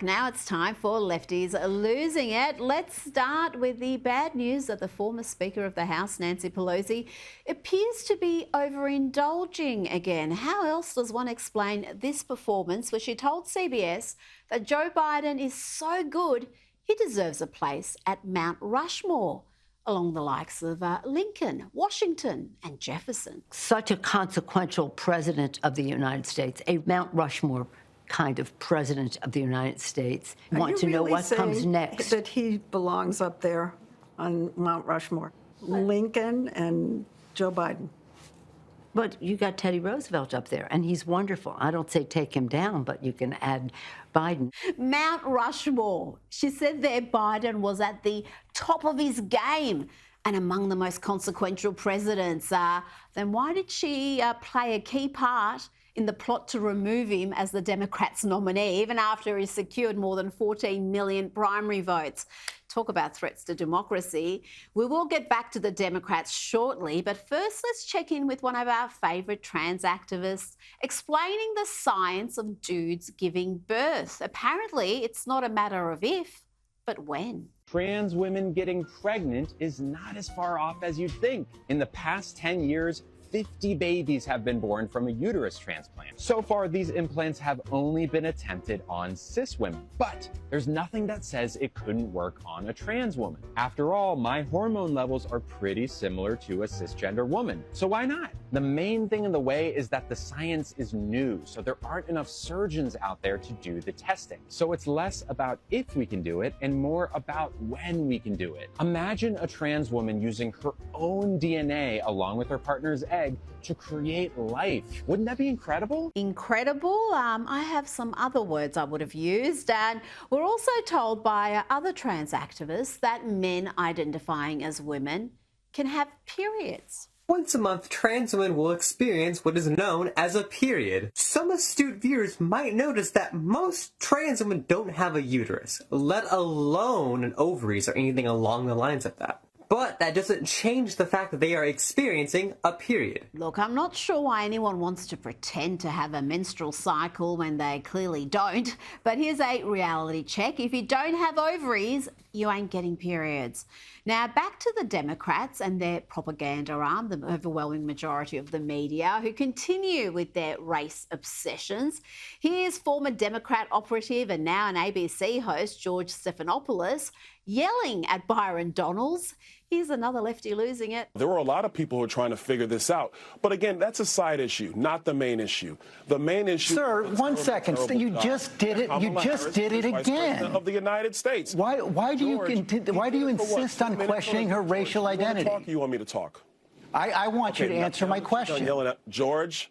Now it's time for Lefties Losing It. Let's start with the bad news that the former Speaker of the House, Nancy Pelosi, appears to be overindulging again. How else does one explain this performance where she told CBS that Joe Biden is so good he deserves a place at Mount Rushmore, along the likes of Lincoln, Washington and Jefferson? Such a consequential president of the United States, a Mount Rushmore kind of president of the United States. Want to know what comes next? That he belongs up there on Mount Rushmore, Lincoln and Joe Biden. But you got Teddy Roosevelt up there, and he's wonderful. I don't say take him down, but you can add Biden. Mount Rushmore. She said there Biden was at the top of his game and among the most consequential presidents. Then why did she play a key part in the plot to remove him as the Democrats' nominee, even after he secured more than 14 million primary votes? Talk about threats to democracy. We will get back to the Democrats shortly, but first let's check in with one of our favourite trans activists explaining the science of dudes giving birth. Apparently, it's not a matter of if, but when. Trans women getting pregnant is not as far off as you'd think. In the past 10 years, 50 babies have been born from a uterus transplant. So far, these implants have only been attempted on cis women, but there's nothing that says it couldn't work on a trans woman. After all, my hormone levels are pretty similar to a cisgender woman, so why not? The main thing in the way is that the science is new, so there aren't enough surgeons out there to do the testing. So it's less about if we can do it and more about when we can do it. Imagine a trans woman using her own DNA along with her partner's egg to create life. Wouldn't that be incredible? Incredible? I have some other words I would have used. And we're also told by other trans activists that men identifying as women can have periods. Once a month, trans women will experience what is known as a period. Some astute viewers might notice that most trans women don't have a uterus, let alone an ovaries or anything along the lines of that. But that doesn't change the fact that they are experiencing a period. Look, I'm not sure why anyone wants to pretend to have a menstrual cycle when they clearly don't, but here's a reality check. If you don't have ovaries, you ain't getting periods. Now, back to the Democrats and their propaganda arm, the overwhelming majority of the media, who continue with their race obsessions. Here's former Democrat operative and now an ABC host, George Stephanopoulos, yelling at Byron Donalds. Here's another lefty losing it. There were a lot of people who are trying to figure this out. But again, that's a side issue, not the main issue. The main issue... Sir, 1 second. You just did it. You just did it again. Of the United States. Why do you insist on questioning her racial identity? You want me to talk? I want you to answer my question. George,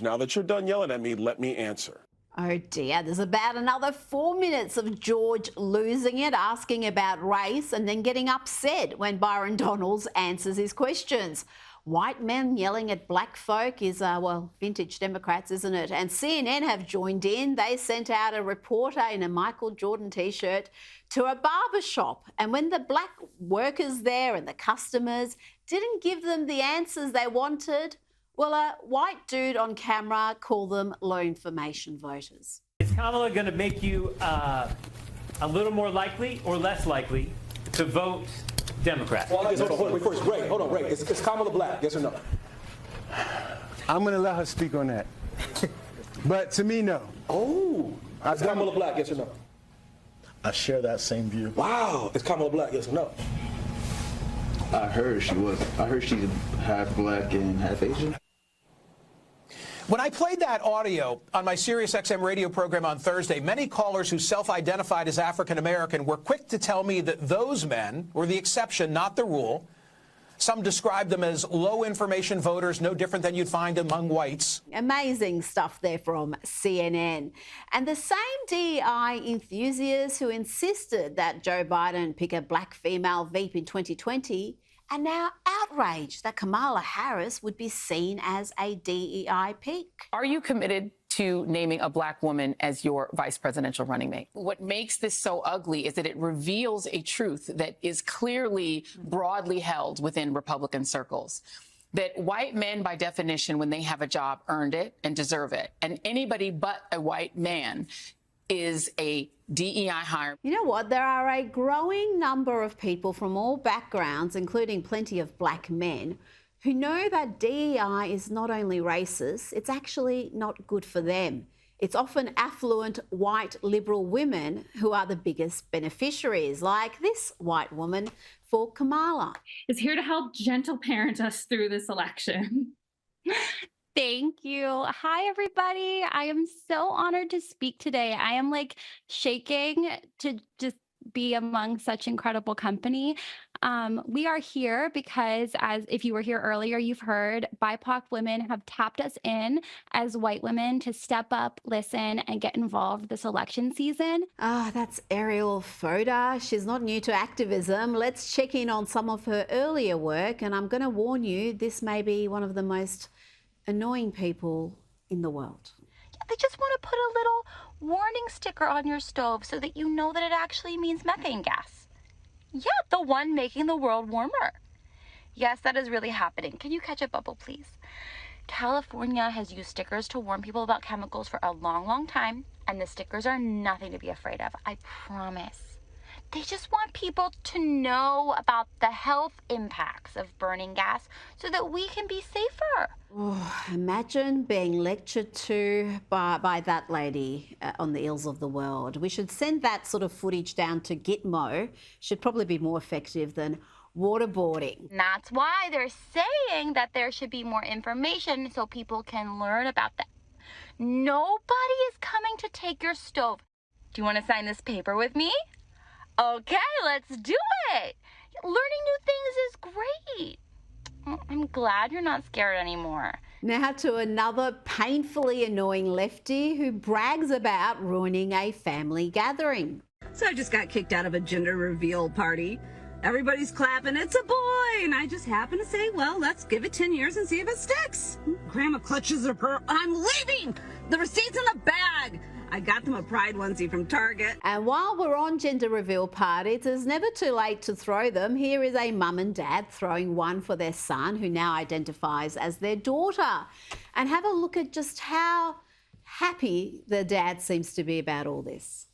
now that you're done yelling at me, let me answer. Oh dear, there's about another 4 minutes of George losing it, asking about race and then getting upset when Byron Donalds answers his questions. White men yelling at black folk is, well, vintage Democrats, isn't it? And CNN have joined in. They sent out a reporter in a Michael Jordan T-shirt to a barber shop. And when the black workers there and the customers didn't give them the answers they wanted, well, a white dude on camera called them low information voters. Is Kamala going to make you a little more likely or less likely to vote Democrat? Well, hold on, Ray. Is Kamala black? Yes or no? I'm going to let her speak on that. But to me, no. Oh. Is Kamala black? Yes or no? I share that same view. Wow. Is Kamala black? Yes or no? I heard she was. I heard she's half black and half Asian. When I played that audio on my SiriusXM radio program on Thursday, many callers who self-identified as African-American were quick to tell me that those men were the exception, not the rule. Some described them as low-information voters, no different than you'd find among whites. Amazing stuff there from CNN. And the same DEI enthusiasts who insisted that Joe Biden pick a black female Veep in 2020 are now outraged that Kamala Harris would be seen as a DEI pick. Are you committed to naming a black woman as your vice presidential running mate? What makes this so ugly is that it reveals a truth that is clearly broadly held within Republican circles. That white men, by definition, when they have a job, earned it and deserve it. And anybody but a white man is a DEI hire. You know what? There are a growing number of people from all backgrounds, including plenty of black men, who know that DEI is not only racist, it's actually not good for them. It's often affluent white liberal women who are the biggest beneficiaries, like this white woman for Kamala. Is here to help gentle parent us through this election. Thank you. Hi, everybody. I am so honored to speak today. I am like shaking to just be among such incredible company. We are here because, as if you were here earlier, you've heard BIPOC women have tapped us in as white women to step up, listen, and get involved this election season. That's Ariel Foda. She's not new to activism. Let's check in on some of her earlier work. And I'm going to warn you, this may be one of the most annoying people in the world. Yeah, they just want to put a little warning sticker on your stove so that you know that it actually means methane gas. Yeah, the one making the world warmer. Yes, that is really happening. Can you catch a bubble, please? California has used stickers to warn people about chemicals for a long, long time, and the stickers are nothing to be afraid of, I promise. They just want people to know about the health impacts of burning gas so that we can be safer. Oh, imagine being lectured to by that lady on the ills of the world. We should send that sort of footage down to Gitmo. Should probably be more effective than waterboarding. And that's why they're saying that there should be more information so people can learn about that. Nobody is coming to take your stove. Do you want to sign this paper with me? Okay, let's do it. Learning new things is great. I'm glad you're not scared anymore. Now to another painfully annoying lefty who brags about ruining a family gathering. So I just got kicked out of a gender reveal party. Everybody's clapping, it's a boy, and I just happen to say, well, let's give it 10 years and see if it sticks. Grandma clutches her pearl. I'm leaving! The receipt's in the bag! I got them a pride onesie from Target. And while we're on gender reveal parties, it's never too late to throw them. Here is a mum and dad throwing one for their son, who now identifies as their daughter. And have a look at just how happy the dad seems to be about all this.